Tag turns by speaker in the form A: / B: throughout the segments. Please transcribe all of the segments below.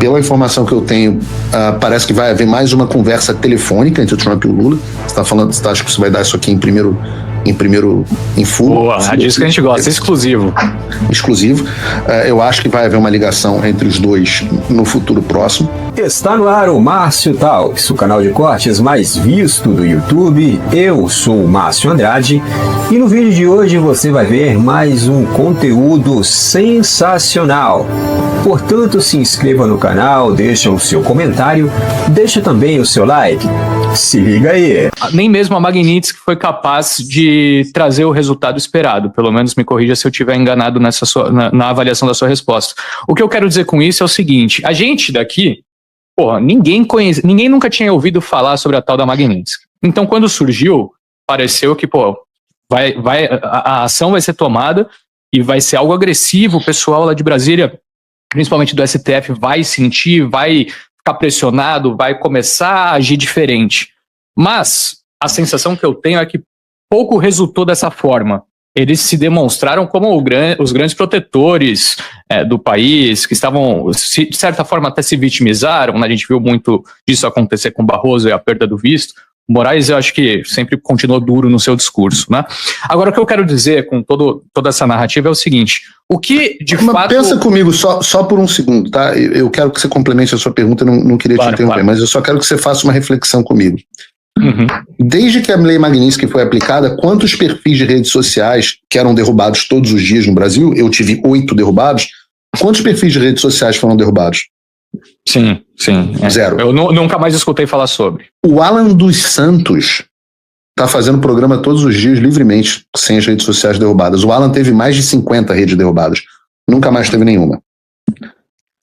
A: pela informação que eu tenho, parece que vai haver mais uma conversa telefônica entre o Trump e o Lula. Você acha que você vai dar isso aqui em full?
B: Boa, é disso que a gente gosta, exclusivo.
A: Exclusivo. Eu acho que vai haver uma ligação entre os dois no futuro próximo.
C: Está no ar o Márcio Talks, o canal de cortes mais visto do YouTube. Eu sou o Márcio Andrade e no vídeo de hoje você vai ver mais um conteúdo sensacional. Portanto, se inscreva no canal, deixa o seu comentário, deixa também o seu like. Se liga aí.
B: Nem mesmo a Magnitsky foi capaz de trazer o resultado esperado. Pelo menos me corrija se eu estiver enganado na avaliação da sua resposta. O que eu quero dizer com isso é o seguinte: a gente daqui, ninguém nunca tinha ouvido falar sobre a tal da Magnitsky. Então, quando surgiu, pareceu que a ação vai ser tomada e vai ser algo agressivo. O pessoal lá de Brasília, principalmente do STF, vai sentir, vai ficar pressionado, vai começar a agir diferente. Mas a sensação que eu tenho é que pouco resultou dessa forma. Eles se demonstraram como os grandes protetores do país, que estavam, de certa forma, até se vitimizaram. A gente viu muito disso acontecer com Barroso e a perda do visto. O Moraes, eu acho que sempre continuou duro no seu discurso, né? Agora, o que eu quero dizer com toda essa narrativa é o seguinte: o que, de fato...
A: Pensa comigo só por um segundo, tá? Eu quero que você complemente a sua pergunta, eu não queria te interromper, mas eu só quero que você faça uma reflexão comigo.
B: Uhum.
A: Desde que a Lei Magnitsky foi aplicada, quantos perfis de redes sociais que eram derrubados todos os dias no Brasil? Eu tive 8 derrubados. Quantos perfis de redes sociais foram derrubados?
B: Sim.
A: Zero.
B: Eu nunca mais escutei falar sobre.
A: O Alan dos Santos está fazendo programa todos os dias livremente, sem as redes sociais derrubadas. O Alan teve mais de 50 redes derrubadas. Nunca mais teve nenhuma.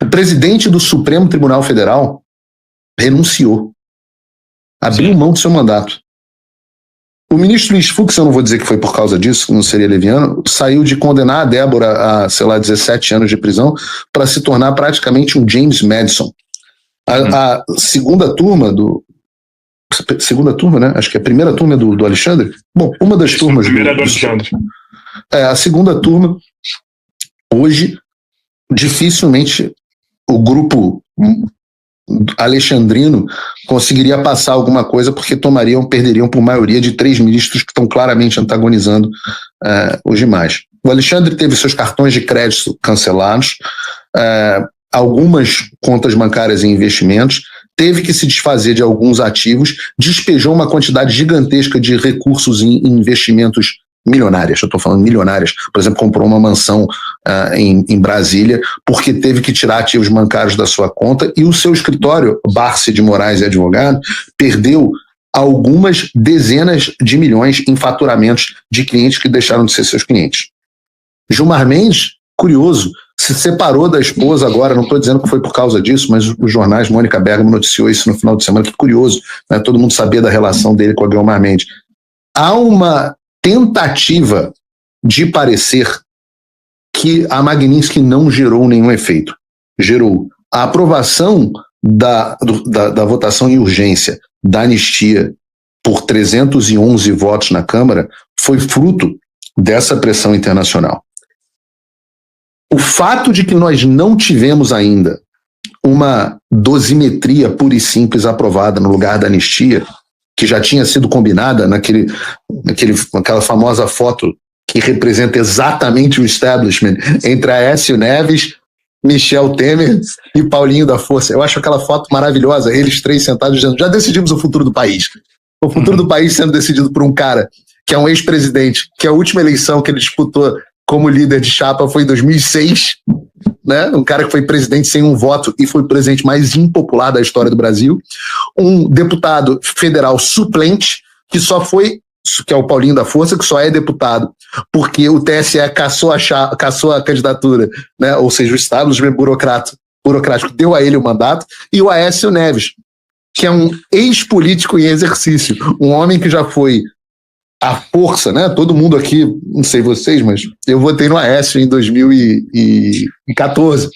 A: O presidente do Supremo Tribunal Federal renunciou. Abriu mão do seu mandato. O ministro Luiz Fux, eu não vou dizer que foi por causa disso, não seria leviano, saiu de condenar a Débora a, 17 anos de prisão para se tornar praticamente um James Madison. A segunda turma né? Acho que é a primeira turma do Alexandre. Bom, uma das turmas...
D: Primeira do Alexandre.
A: A segunda turma, hoje, dificilmente o grupo alexandrino conseguiria passar alguma coisa, porque perderiam por maioria de 3 ministros que estão claramente antagonizando os demais. O Alexandre teve seus cartões de crédito cancelados, algumas contas bancárias e investimentos, teve que se desfazer de alguns ativos, despejou uma quantidade gigantesca de recursos em investimentos milionárias, eu estou falando milionárias. Por exemplo, comprou uma mansão em Brasília porque teve que tirar ativos bancários da sua conta, e o seu escritório, Barsi de Moraes e Advogado, perdeu algumas dezenas de milhões em faturamentos de clientes que deixaram de ser seus clientes. Gilmar Mendes, curioso, se separou da esposa agora, não estou dizendo que foi por causa disso, mas os jornais, Mônica Bergamo noticiou isso no final de semana, que curioso, né? Todo mundo sabia da relação dele com a Gilmar Mendes. Há uma tentativa de parecer que a Magnitsky não gerou nenhum efeito. Gerou. A aprovação da votação em urgência da anistia por 311 votos na Câmara foi fruto dessa pressão internacional. O fato de que nós não tivemos ainda uma dosimetria pura e simples aprovada no lugar da anistia, que já tinha sido combinada naquela famosa foto que representa exatamente o establishment entre Aécio Neves, Michel Temer e Paulinho da Força. Eu acho aquela foto maravilhosa, eles 3 sentados dizendo: já decidimos o futuro do país. O futuro do país sendo decidido por um cara que é um ex-presidente, que a última eleição que ele disputou como líder de chapa foi em 2006, né? Um cara que foi presidente sem um voto e foi o presidente mais impopular da história do Brasil. Um deputado federal suplente, que é o Paulinho da Força, que só é deputado porque o TSE cassou a candidatura, né? Ou seja, o establishment burocrático deu a ele o mandato, e o Aécio Neves, que é um ex-político em exercício, um homem que já foi a força, né? Todo mundo aqui, não sei vocês, mas eu votei no Aécio em 2014.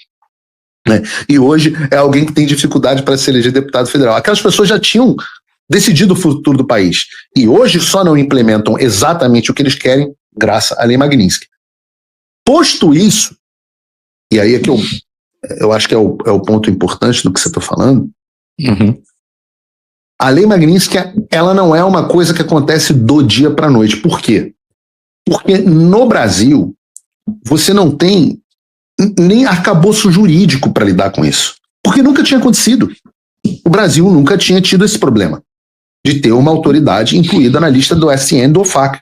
A: Né? E hoje é alguém que tem dificuldade para se eleger deputado federal. Aquelas pessoas já tinham decidido o futuro do país e hoje só não implementam exatamente o que eles querem graças à Lei Magnitsky. Posto isso, e aí é que eu eu acho que é o ponto importante do que você está falando.
B: Uhum.
A: A Lei Magnitsky, ela não é uma coisa que acontece do dia para a noite. Por quê? Porque no Brasil, você não tem nem arcabouço jurídico para lidar com isso. Porque nunca tinha acontecido. O Brasil nunca tinha tido esse problema de ter uma autoridade incluída na lista do SN do OFAC.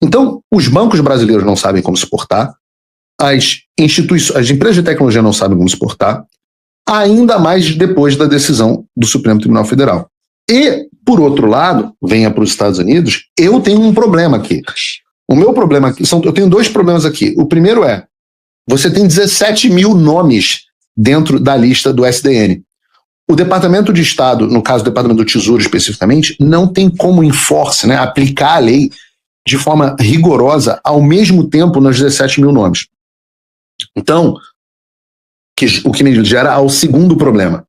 A: Então, os bancos brasileiros não sabem como se portar, as empresas de tecnologia não sabem como se portar, ainda mais depois da decisão do Supremo Tribunal Federal. E, por outro lado, venha para os Estados Unidos, eu tenho um problema aqui. O meu problema aqui, eu tenho dois problemas aqui. O primeiro é, você tem 17 mil nomes dentro da lista do SDN. O Departamento de Estado, no caso do Departamento do Tesouro especificamente, não tem como aplicar a lei de forma rigorosa ao mesmo tempo nos 17 mil nomes. Então, o que me gera ao segundo problema,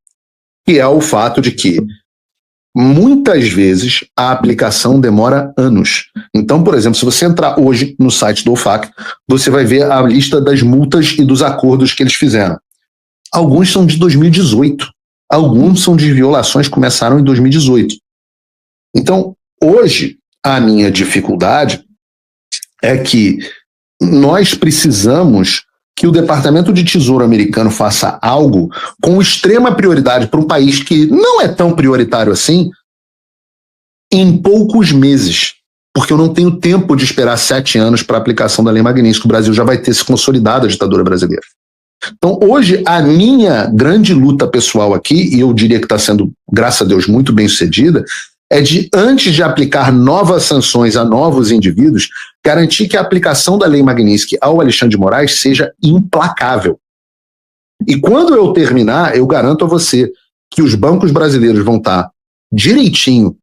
A: que é o fato de que muitas vezes a aplicação demora anos. Então, por exemplo, se você entrar hoje no site do OFAC, você vai ver a lista das multas e dos acordos que eles fizeram. Alguns são de 2018. Alguns são de violações que começaram em 2018. Então, hoje, a minha dificuldade é que nós precisamos que o Departamento de Tesouro americano faça algo com extrema prioridade para um país que não é tão prioritário assim em poucos meses. Porque eu não tenho tempo de esperar 7 anos para a aplicação da Lei Magnitsky. O Brasil já vai ter se consolidado a ditadura brasileira. Então, hoje, a minha grande luta pessoal aqui, e eu diria que está sendo, graças a Deus, muito bem sucedida, é de, antes de aplicar novas sanções a novos indivíduos, garantir que a aplicação da Lei Magnitsky ao Alexandre de Moraes seja implacável. E quando eu terminar, eu garanto a você que os bancos brasileiros vão estar direitinho,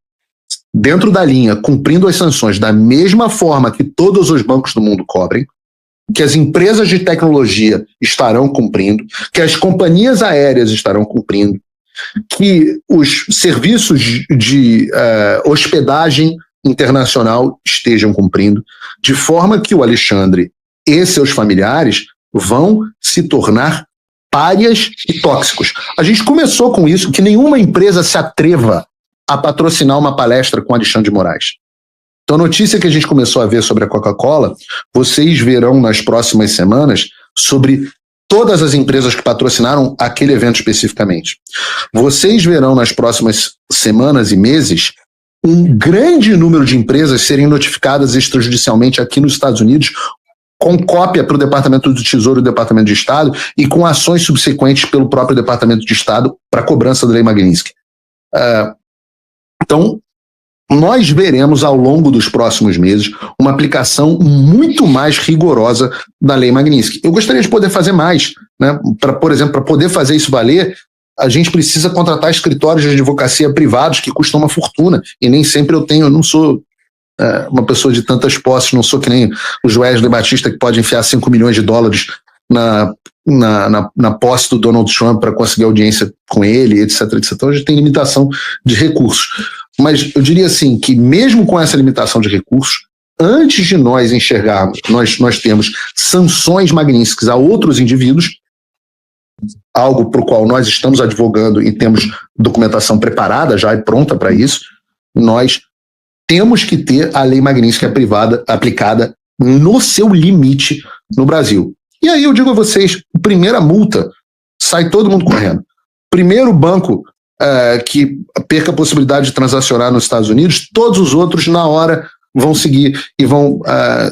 A: dentro da linha, cumprindo as sanções da mesma forma que todos os bancos do mundo cobrem, que as empresas de tecnologia estarão cumprindo, que as companhias aéreas estarão cumprindo, que os serviços de hospedagem internacional estejam cumprindo, de forma que o Alexandre e seus familiares vão se tornar párias e tóxicos. A gente começou com isso, que nenhuma empresa se atreva a patrocinar uma palestra com Alexandre de Moraes. Então, a notícia que a gente começou a ver sobre a Coca-Cola, vocês verão nas próximas semanas sobre todas as empresas que patrocinaram aquele evento especificamente. Vocês verão nas próximas semanas e meses um grande número de empresas serem notificadas extrajudicialmente aqui nos Estados Unidos, com cópia para o Departamento do Tesouro e o Departamento de Estado e com ações subsequentes pelo próprio Departamento de Estado para cobrança da Lei Magnitsky. Então, nós veremos ao longo dos próximos meses uma aplicação muito mais rigorosa da Lei Magnitsky. Eu gostaria de poder fazer mais, né? Por exemplo, para poder fazer isso valer, a gente precisa contratar escritórios de advocacia privados que custam uma fortuna, e nem sempre eu não sou uma pessoa de tantas posses, não sou que nem o Wesley Batista que pode enfiar 5 milhões de dólares na posse do Donald Trump para conseguir audiência com ele, etc, etc. Então a gente tem limitação de recursos. Mas eu diria assim, que mesmo com essa limitação de recursos, antes de nós enxergarmos, nós temos sanções Magnitsky a outros indivíduos, algo para o qual nós estamos advogando e temos documentação preparada já e pronta para isso, nós temos que ter a Lei Magnitsky aplicada no seu limite no Brasil. E aí eu digo a vocês, a primeira multa, sai todo mundo correndo. Primeiro banco que perca a possibilidade de transacionar nos Estados Unidos, todos os outros na hora vão seguir e vão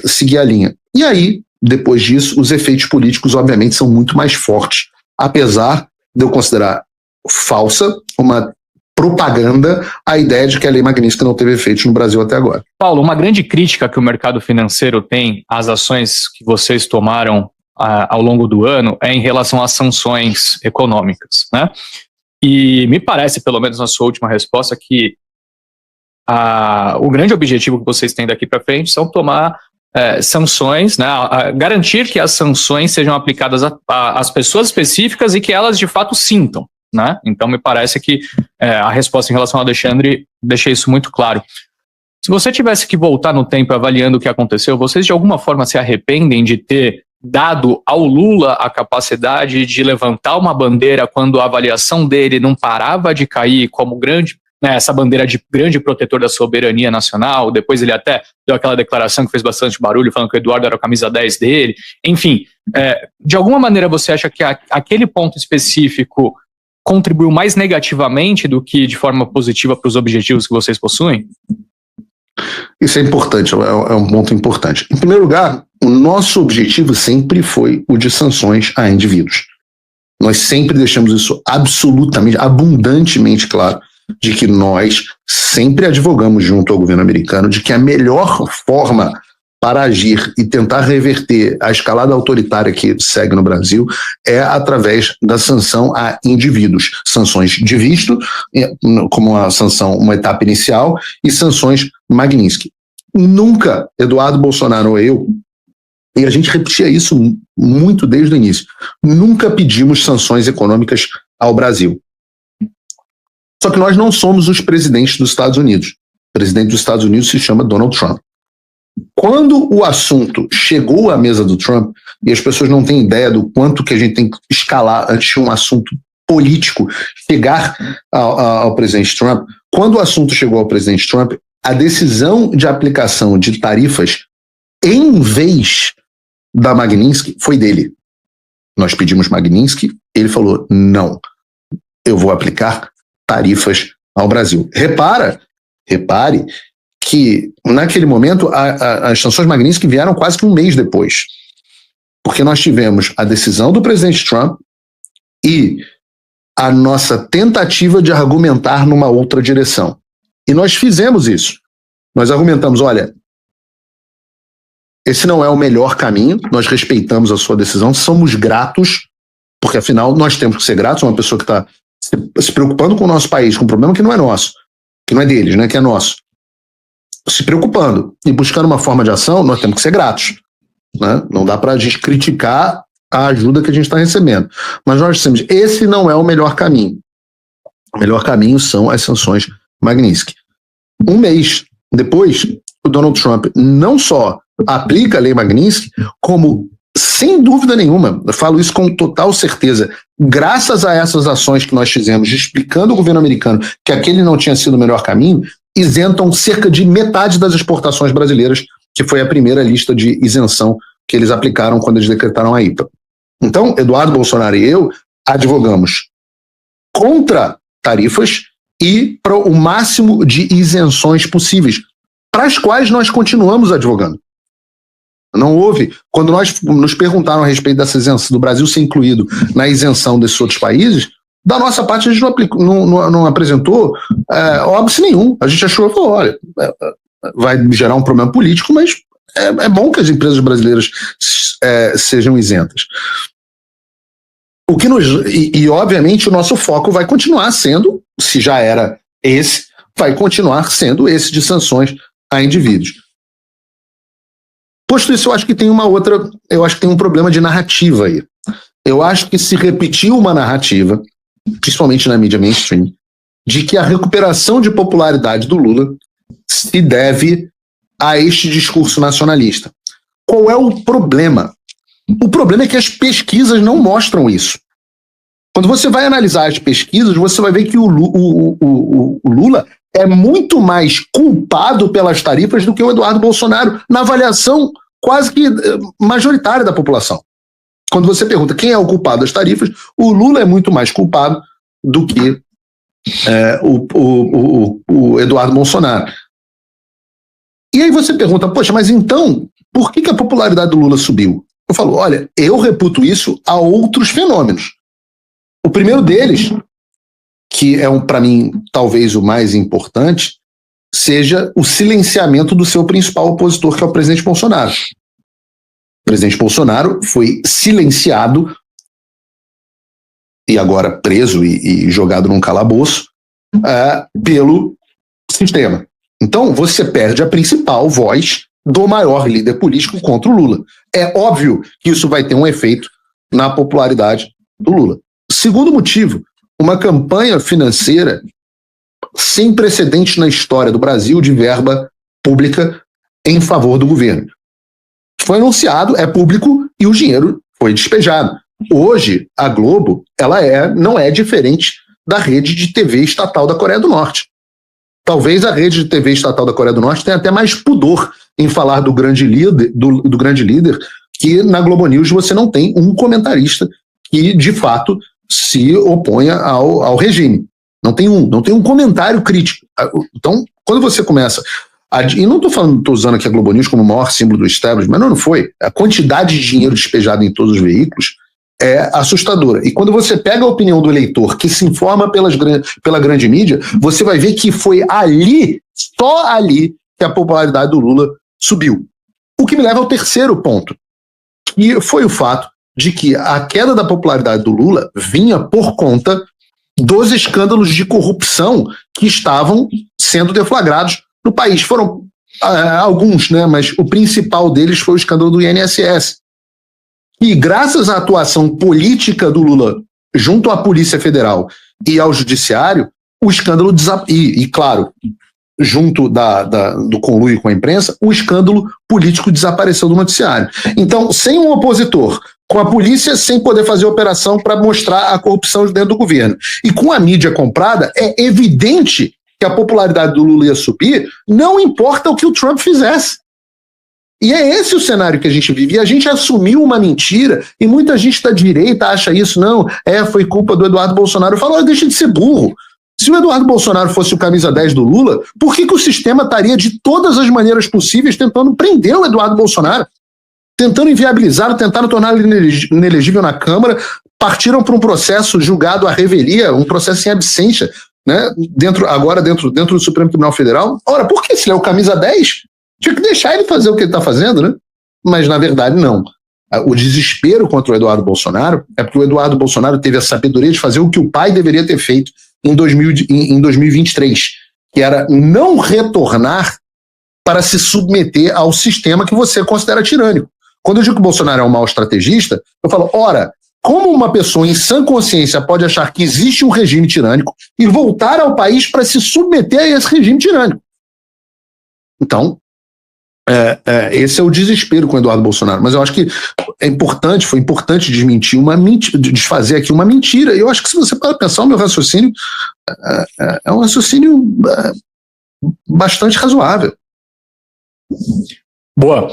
A: seguir a linha. E aí, depois disso, os efeitos políticos obviamente são muito mais fortes, apesar de eu considerar falsa uma propaganda a ideia de que a Lei Magnitsky não teve efeitos no Brasil até agora.
B: Paulo, uma grande crítica que o mercado financeiro tem às ações que vocês tomaram ao longo do ano é em relação às sanções econômicas, né? E me parece, pelo menos na sua última resposta, que o grande objetivo que vocês têm daqui para frente são tomar sanções, né, garantir que as sanções sejam aplicadas às pessoas específicas e que elas de fato sintam, né? Então me parece que a resposta em relação ao Alexandre deixa isso muito claro. Se você tivesse que voltar no tempo avaliando o que aconteceu, vocês de alguma forma se arrependem de ter dado ao Lula a capacidade de levantar uma bandeira quando a avaliação dele não parava de cair como grande, né, essa bandeira de grande protetor da soberania nacional. Depois ele até deu aquela declaração que fez bastante barulho, falando que o Eduardo era o camisa 10 dele. Enfim, de alguma maneira você acha que aquele ponto específico contribuiu mais negativamente do que de forma positiva para os objetivos que vocês possuem?
A: Isso é importante, é um ponto importante. Em primeiro lugar, o nosso objetivo sempre foi o de sanções a indivíduos. Nós sempre deixamos isso absolutamente, abundantemente claro, de que nós sempre advogamos junto ao governo americano de que a melhor forma para agir e tentar reverter a escalada autoritária que segue no Brasil é através da sanção a indivíduos. Sanções de visto, como uma sanção, uma etapa inicial, e sanções Magnitsky. Nunca Eduardo Bolsonaro ou eu, e a gente repetia isso muito desde o início, nunca pedimos sanções econômicas ao Brasil. Só que nós não somos os presidentes dos Estados Unidos. O presidente dos Estados Unidos se chama Donald Trump. Quando o assunto chegou à mesa do Trump, e as pessoas não têm ideia do quanto que a gente tem que escalar antes de um assunto político chegar ao presidente Trump, quando o assunto chegou ao presidente Trump, a decisão de aplicação de tarifas em vez da Magnitsky foi dele. Nós pedimos Magnitsky, ele falou, não, eu vou aplicar tarifas ao Brasil. Repare que, naquele momento, as sanções Magnitsky vieram quase que um mês depois. Porque nós tivemos a decisão do presidente Trump e a nossa tentativa de argumentar numa outra direção. E nós fizemos isso. Nós argumentamos, olha, esse não é o melhor caminho, nós respeitamos a sua decisão, somos gratos, porque afinal nós temos que ser gratos, uma pessoa que está se preocupando com o nosso país, com um problema que não é nosso, que não é deles, né, que é nosso. Se preocupando e buscando uma forma de ação, nós temos que ser gratos. Né? Não dá para a gente criticar a ajuda que a gente está recebendo. Mas nós dissemos, esse não é o melhor caminho. O melhor caminho são as sanções Magnitsky. Um mês depois, o Donald Trump não só aplica a lei Magnitsky, como, sem dúvida nenhuma, eu falo isso com total certeza, graças a essas ações que nós fizemos, explicando ao governo americano que aquele não tinha sido o melhor caminho, isentam cerca de metade das exportações brasileiras, que foi a primeira lista de isenção que eles aplicaram quando eles decretaram a IPA. Então, Eduardo Bolsonaro e eu advogamos contra tarifas e para o máximo de isenções possíveis, para as quais nós continuamos advogando. Não houve, quando nós nos perguntaram a respeito dessa isenção do Brasil ser incluído na isenção desses outros países, da nossa parte a gente não apresentou óbice nenhum. A gente achou, falou, olha, vai gerar um problema político, mas é bom que as empresas brasileiras sejam isentas. E obviamente o nosso foco vai continuar sendo, se já era esse, vai continuar sendo esse de sanções a indivíduos. Posto isso, eu acho que tem um problema de narrativa aí. Eu acho que se repetiu uma narrativa, principalmente na mídia mainstream, de que a recuperação de popularidade do Lula se deve a este discurso nacionalista. Qual é o problema? O problema é que as pesquisas não mostram isso. Quando você vai analisar as pesquisas, você vai ver que o Lula é muito mais culpado pelas tarifas do que o Eduardo Bolsonaro, na avaliação quase que majoritária da população. Quando você pergunta quem é o culpado das tarifas, o Lula é muito mais culpado do que o Eduardo Bolsonaro. E aí você pergunta, poxa, mas então, por que a popularidade do Lula subiu? Eu falo, olha, eu reputo isso a outros fenômenos. O primeiro deles, que é para mim talvez o mais importante, seja o silenciamento do seu principal opositor, que é o presidente Bolsonaro. O presidente Bolsonaro foi silenciado e agora preso e jogado num calabouço pelo sistema. Então você perde a principal voz do maior líder político contra o Lula. É óbvio que isso vai ter um efeito na popularidade do Lula. Segundo motivo, uma campanha financeira sem precedentes na história do Brasil de verba pública em favor do governo. Foi anunciado, é público, e o dinheiro foi despejado. Hoje, a Globo não é diferente da rede de TV estatal da Coreia do Norte. Talvez a rede de TV estatal da Coreia do Norte tenha até mais pudor em falar do grande líder, que na Globo News você não tem um comentarista que, de fato, se oponha ao regime. Não tem um comentário crítico. Então, quando você começa... E não estou usando aqui a Globo News como o maior símbolo do establishment, mas não foi. A quantidade de dinheiro despejado em todos os veículos é assustadora. E quando você pega a opinião do eleitor que se informa pela grande mídia, você vai ver que foi ali, só ali, que a popularidade do Lula subiu. O que me leva ao terceiro ponto, que foi o fato de que a queda da popularidade do Lula vinha por conta dos escândalos de corrupção que estavam sendo deflagrados no país. Foram alguns, né, mas o principal deles foi o escândalo do INSS. E graças à atuação política do Lula junto à Polícia Federal e ao Judiciário, o escândalo e claro, junto do conluio com a imprensa, o escândalo político desapareceu do noticiário. Então, sem um opositor, com a polícia sem poder fazer operação para mostrar a corrupção dentro do governo, e com a mídia comprada, é evidente que a popularidade do Lula ia subir, não importa o que o Trump fizesse. E é esse o cenário que a gente vive. E a gente assumiu uma mentira, e muita gente da direita acha isso, não, foi culpa do Eduardo Bolsonaro. Eu falo, deixa de ser burro. Se o Eduardo Bolsonaro fosse o camisa 10 do Lula, por que o sistema estaria de todas as maneiras possíveis tentando prender o Eduardo Bolsonaro? Tentando inviabilizá-lo, tentaram torná-lo inelegível na Câmara, partiram para um processo julgado à revelia, um processo em absência, né, dentro do Supremo Tribunal Federal. Ora, por que se ele é o camisa 10? Tinha que deixar ele fazer o que ele está fazendo, né? Mas, na verdade, não. O desespero contra o Eduardo Bolsonaro é porque o Eduardo Bolsonaro teve a sabedoria de fazer o que o pai deveria ter feito em 2023, que era não retornar para se submeter ao sistema que você considera tirânico. Quando eu digo que o Bolsonaro é um mau estrategista, eu falo, ora, como uma pessoa em sã consciência pode achar que existe um regime tirânico e voltar ao país para se submeter a esse regime tirânico? Então, esse é o desespero com o Eduardo Bolsonaro. Mas eu acho que foi importante desfazer aqui uma mentira. E eu acho que se você para pensar, o meu raciocínio é um raciocínio bastante razoável.
B: Boa.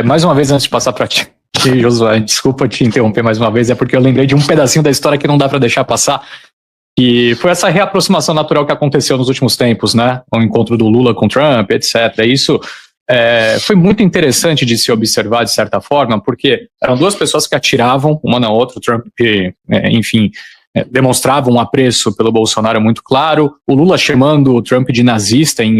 B: Mais uma vez, antes de passar para ti, Josué, desculpa te interromper mais uma vez, é porque eu lembrei de um pedacinho da história que não dá para deixar passar. E foi essa reaproximação natural que aconteceu nos últimos tempos, né? O encontro do Lula com Trump, etc. Isso foi muito interessante de se observar, de certa forma, porque eram duas pessoas que atiravam uma na outra. O Trump, enfim, demonstrava um apreço pelo Bolsonaro muito claro. O Lula chamando o Trump de nazista em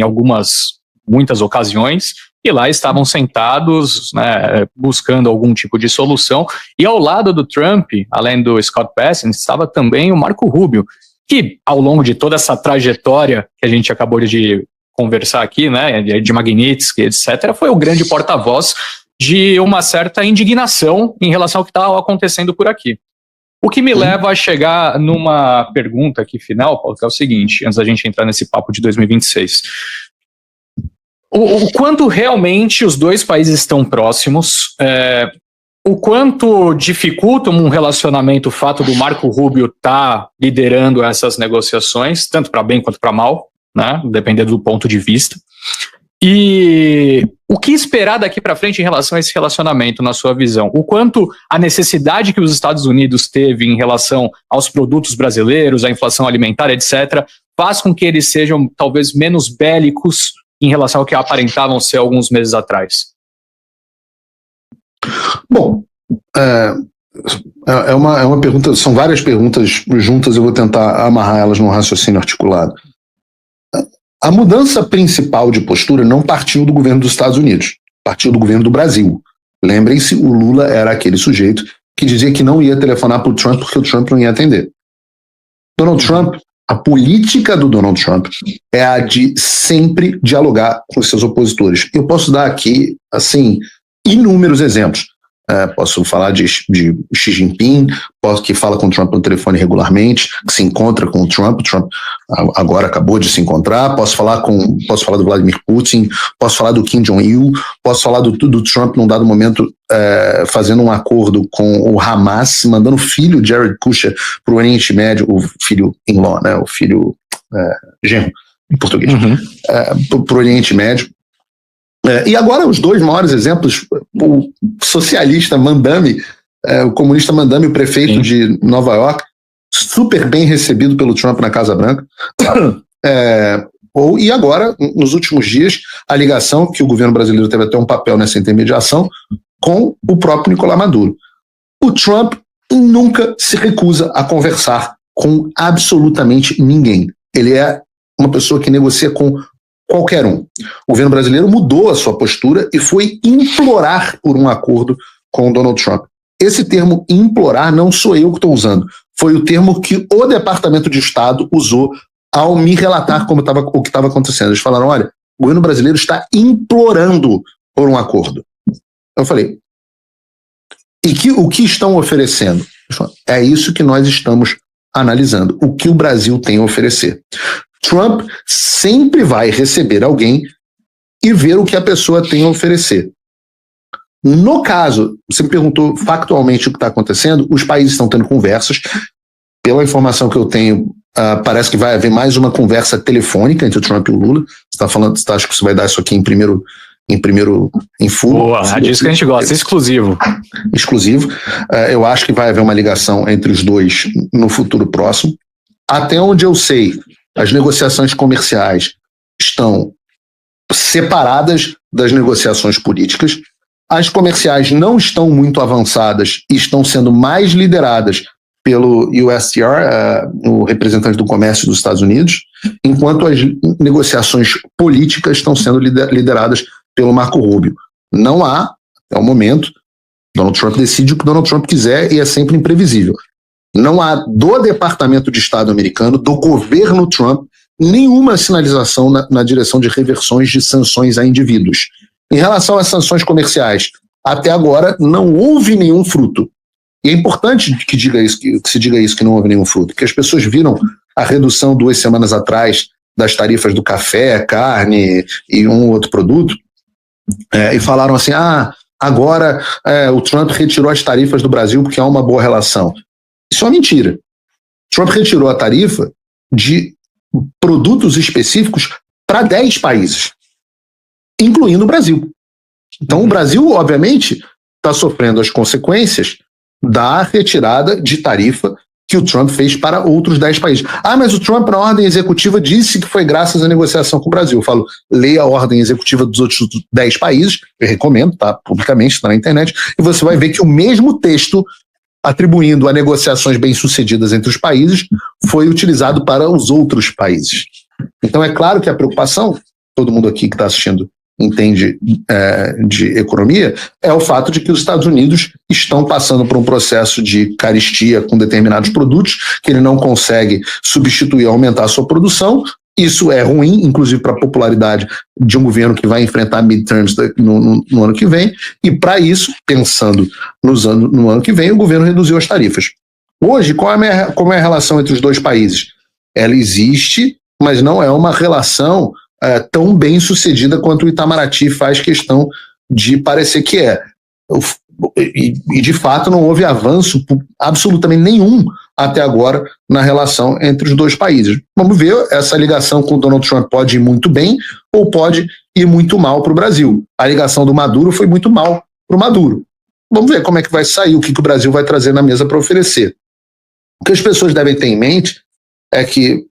B: muitas ocasiões. E lá estavam sentados, né, buscando algum tipo de solução. E ao lado do Trump, além do Scott Bessent, estava também o Marco Rubio, que ao longo de toda essa trajetória que a gente acabou de conversar aqui, né, de Magnitsky, etc., foi o grande porta-voz de uma certa indignação em relação ao que estava acontecendo por aqui. O que me leva a chegar numa pergunta aqui final, Paulo, que é o seguinte, antes da gente entrar nesse papo de 2026. O quanto realmente os dois países estão próximos, o quanto dificulta um relacionamento o fato do Marco Rubio estar liderando essas negociações, tanto para bem quanto para mal, né, dependendo do ponto de vista. E o que esperar daqui para frente em relação a esse relacionamento, na sua visão? O quanto a necessidade que os Estados Unidos teve em relação aos produtos brasileiros, à inflação alimentar, etc., faz com que eles sejam talvez menos bélicos em relação ao que aparentavam ser alguns meses atrás?
A: Bom, é uma pergunta, são várias perguntas juntas, eu vou tentar amarrar elas num raciocínio articulado. A mudança principal de postura não partiu do governo dos Estados Unidos, partiu do governo do Brasil. Lembrem-se, o Lula era aquele sujeito que dizia que não ia telefonar para o Trump porque o Trump não ia atender. Donald Trump, a política do Donald Trump é a de sempre dialogar com os seus opositores. Eu posso dar aqui, assim, inúmeros exemplos. posso falar de Xi Jinping, que fala com o Trump no telefone regularmente, que se encontra com o Trump agora acabou de se encontrar, posso falar do Vladimir Putin, posso falar do Kim Jong-il, posso falar do Trump num dado momento fazendo um acordo com o Hamas, mandando o filho Jared Kushner para o Oriente Médio, o filho in-law, né, o filho genro, em português, para o Oriente Médio. E agora os dois maiores exemplos, o socialista Mandami, o comunista Mandami, o prefeito de Nova York, super bem recebido pelo Trump na Casa Branca, e agora, nos últimos dias, a ligação que o governo brasileiro teve até um papel nessa intermediação com o próprio Nicolás Maduro. O Trump nunca se recusa a conversar com absolutamente ninguém. Ele é uma pessoa que negocia com qualquer um. O governo brasileiro mudou a sua postura e foi implorar por um acordo com o Donald Trump. Esse termo implorar não sou eu que estou usando, foi o termo que o Departamento de Estado usou ao me relatar o que estava acontecendo. Eles falaram, olha, o governo brasileiro está implorando por um acordo. Eu falei, o que estão oferecendo? É isso que nós estamos analisando, o que o Brasil tem a oferecer. Trump sempre vai receber alguém e ver o que a pessoa tem a oferecer. No caso, você me perguntou factualmente o que está acontecendo, os países estão tendo conversas. Pela informação que eu tenho, parece que vai haver mais uma conversa telefônica entre o Trump e o Lula. Você acha que você vai dar isso aqui em full?
B: Boa, é disso que a gente gosta, exclusivo.
A: Exclusivo. Eu acho que vai haver uma ligação entre os dois no futuro próximo. Até onde eu sei, as negociações comerciais estão separadas das negociações políticas. As comerciais não estão muito avançadas e estão sendo mais lideradas pelo USTR, o representante do comércio dos Estados Unidos, enquanto as negociações políticas estão sendo lideradas pelo Marco Rubio. Não há, até o momento, Donald Trump decide o que Donald Trump quiser e é sempre imprevisível. Não há do Departamento de Estado americano, do governo Trump, nenhuma sinalização na direção de reversões de sanções a indivíduos. Em relação às sanções comerciais, até agora não houve nenhum fruto. E é importante que se diga isso, que não houve nenhum fruto, porque as pessoas viram a redução 2 semanas atrás das tarifas do café, carne e um outro produto, e falaram assim, agora o Trump retirou as tarifas do Brasil porque há uma boa relação. Isso é uma mentira. Trump retirou a tarifa de produtos específicos para 10 países, incluindo o Brasil. Então o Brasil, obviamente, está sofrendo as consequências da retirada de tarifa que o Trump fez para outros 10 países. Mas o Trump, na ordem executiva, disse que foi graças à negociação com o Brasil. Eu falo, leia a ordem executiva dos outros 10 países, eu recomendo, tá? Publicamente, está na internet, e você vai ver que o mesmo texto atribuindo a negociações bem-sucedidas entre os países foi utilizado para os outros países. Então é claro que a preocupação, todo mundo aqui que está assistindo entende de economia, é o fato de que os Estados Unidos estão passando por um processo de carestia com determinados produtos, que ele não consegue substituir, aumentar a sua produção. Isso é ruim, inclusive para a popularidade de um governo que vai enfrentar midterms no ano que vem, e para isso, pensando no ano que vem, o governo reduziu as tarifas. Hoje, como é a relação entre os dois países? Ela existe, mas não é uma relação tão bem sucedida quanto o Itamaraty faz questão de parecer que é. E de fato não houve avanço absolutamente nenhum até agora na relação entre os dois países. Vamos ver, essa ligação com o Donald Trump pode ir muito bem ou pode ir muito mal para o Brasil. A ligação do Maduro foi muito mal para o Maduro. Vamos ver como é que vai sair, o que o Brasil vai trazer na mesa para oferecer. O que as pessoas devem ter em mente é que,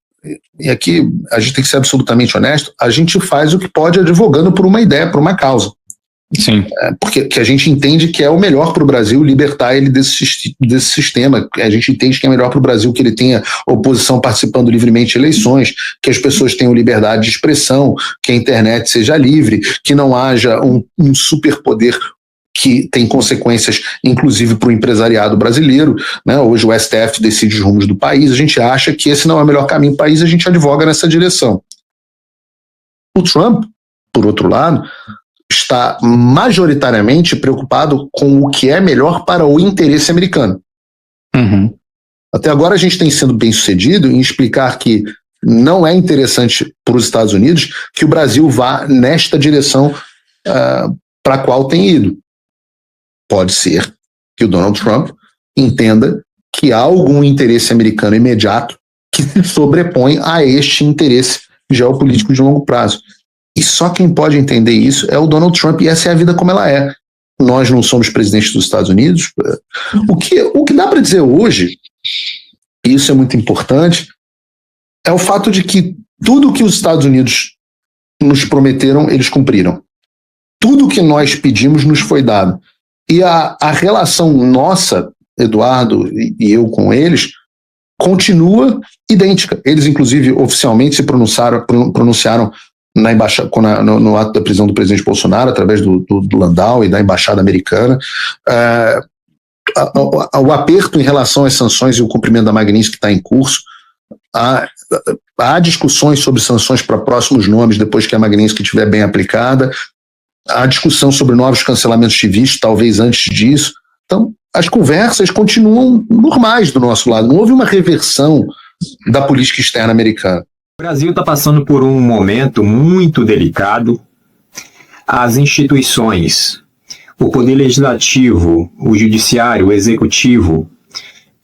A: e aqui a gente tem que ser absolutamente honesto, a gente faz o que pode advogando por uma ideia, por uma causa.
B: Sim.
A: Porque que a gente entende que é o melhor para o Brasil libertar ele desse sistema. A gente entende que é melhor para o Brasil que ele tenha oposição participando livremente de eleições, que as pessoas tenham liberdade de expressão, que a internet seja livre, que não haja um superpoder que tem consequências, inclusive, para o empresariado brasileiro, né? Hoje o STF decide os rumos do país, a gente acha que esse não é o melhor caminho do país, a gente advoga nessa direção. O Trump, por outro lado, está majoritariamente preocupado com o que é melhor para o interesse americano.
B: Uhum.
A: Até agora a gente tem sido bem sucedido em explicar que não é interessante para os Estados Unidos que o Brasil vá nesta direção para a qual tem ido. Pode ser que o Donald Trump entenda que há algum interesse americano imediato que se sobrepõe a este interesse geopolítico de longo prazo. E só quem pode entender isso é o Donald Trump, e essa é a vida como ela é. Nós não somos presidentes dos Estados Unidos. O que dá para dizer hoje, e isso é muito importante, é o fato de que tudo que os Estados Unidos nos prometeram, eles cumpriram. Tudo que nós pedimos nos foi dado. E a relação nossa, Eduardo e eu com eles, continua idêntica. Eles, inclusive, oficialmente se pronunciaram na embaixada, no ato da prisão do presidente Bolsonaro, através do Landau e da embaixada americana. O aperto em relação às sanções e o cumprimento da Magnitsky está em curso. Há discussões sobre sanções para próximos nomes depois que a Magnitsky estiver bem aplicada. Há discussão sobre novos cancelamentos civis, talvez antes disso. Então, as conversas continuam normais do nosso lado. Não houve uma reversão da política externa americana.
C: O Brasil está passando por um momento muito delicado. As instituições, o poder legislativo, o judiciário, o executivo,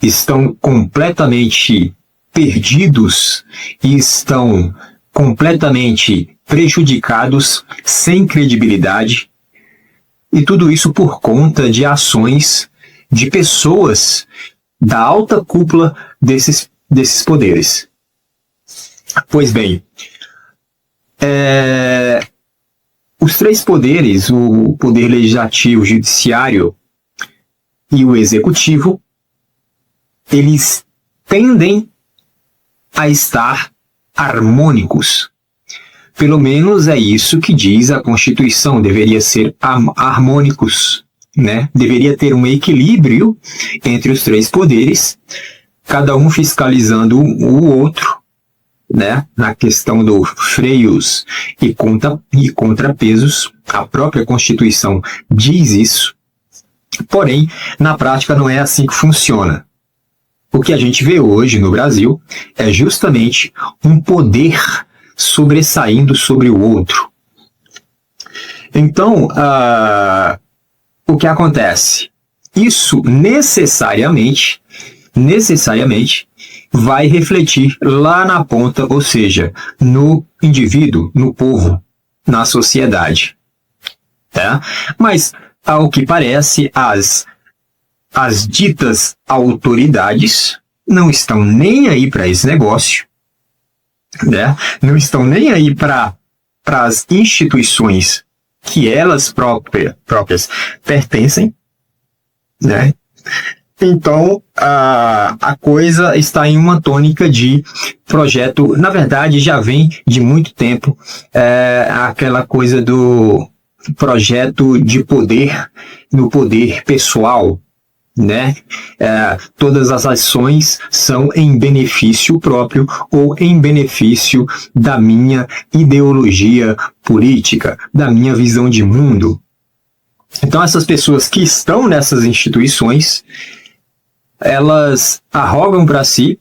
C: estão completamente perdidos e estão completamente prejudicados, sem credibilidade, e tudo isso por conta de ações de pessoas da alta cúpula desses poderes. Pois bem, os três poderes, o poder legislativo, o judiciário e o executivo, eles tendem a estar harmônicos. Pelo menos é isso que diz a Constituição, deveria ser harmônicos, né? Deveria ter um equilíbrio entre os três poderes, cada um fiscalizando o outro, né? Na questão dos freios e contrapesos. A própria Constituição diz isso, porém, na prática não é assim que funciona. O que a gente vê hoje no Brasil é justamente um poder sobressaindo sobre o outro. Então, o que acontece? Isso necessariamente vai refletir lá na ponta, ou seja, no indivíduo, no povo, na sociedade. Tá? Mas, ao que parece, as ditas autoridades não estão nem aí para esse negócio, né? Não estão nem aí para as instituições que elas próprias pertencem, né? Então, a coisa está em uma tônica de projeto, na verdade já vem de muito tempo, aquela coisa do projeto de poder, no poder pessoal, né? Todas as ações são em benefício próprio ou em benefício da minha ideologia política, da minha visão de mundo. Então essas pessoas que estão nessas instituições, elas arrogam para si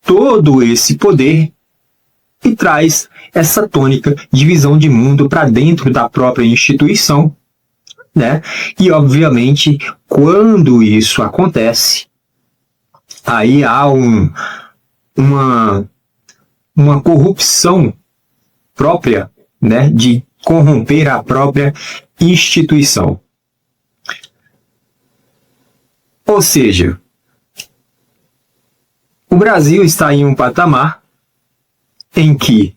C: todo esse poder e traz essa tônica de visão de mundo para dentro da própria instituição, né? E, obviamente, quando isso acontece, aí há uma corrupção própria, né? De corromper a própria instituição. Ou seja, o Brasil está em um patamar em que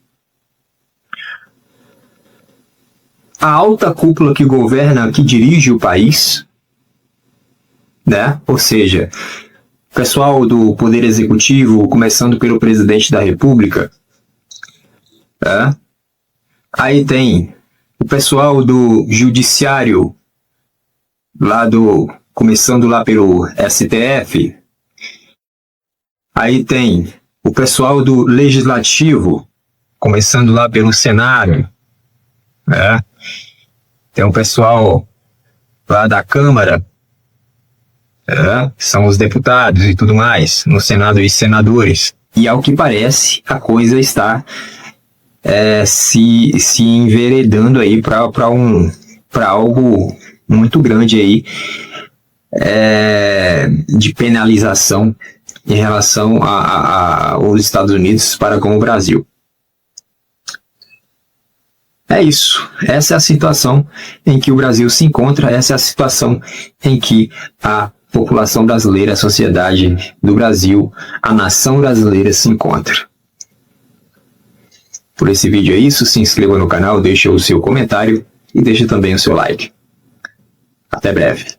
C: a alta cúpula que governa, que dirige o país, né? Ou seja, o pessoal do Poder Executivo, começando pelo Presidente da República, né? Aí tem o pessoal do Judiciário, começando lá pelo STF, aí tem o pessoal do Legislativo, começando lá pelo Senado, né? tem um pessoal lá da Câmara, são os deputados e tudo mais, no Senado e senadores. E ao que parece, a coisa está se enveredando aí para algo muito grande aí, de penalização em relação aos Estados Unidos para com o Brasil. É isso. Essa é a situação em que o Brasil se encontra, essa é a situação em que a população brasileira, a sociedade do Brasil, a nação brasileira se encontra. Por esse vídeo é isso, se inscreva no canal, deixe o seu comentário e deixe também o seu like. Até breve.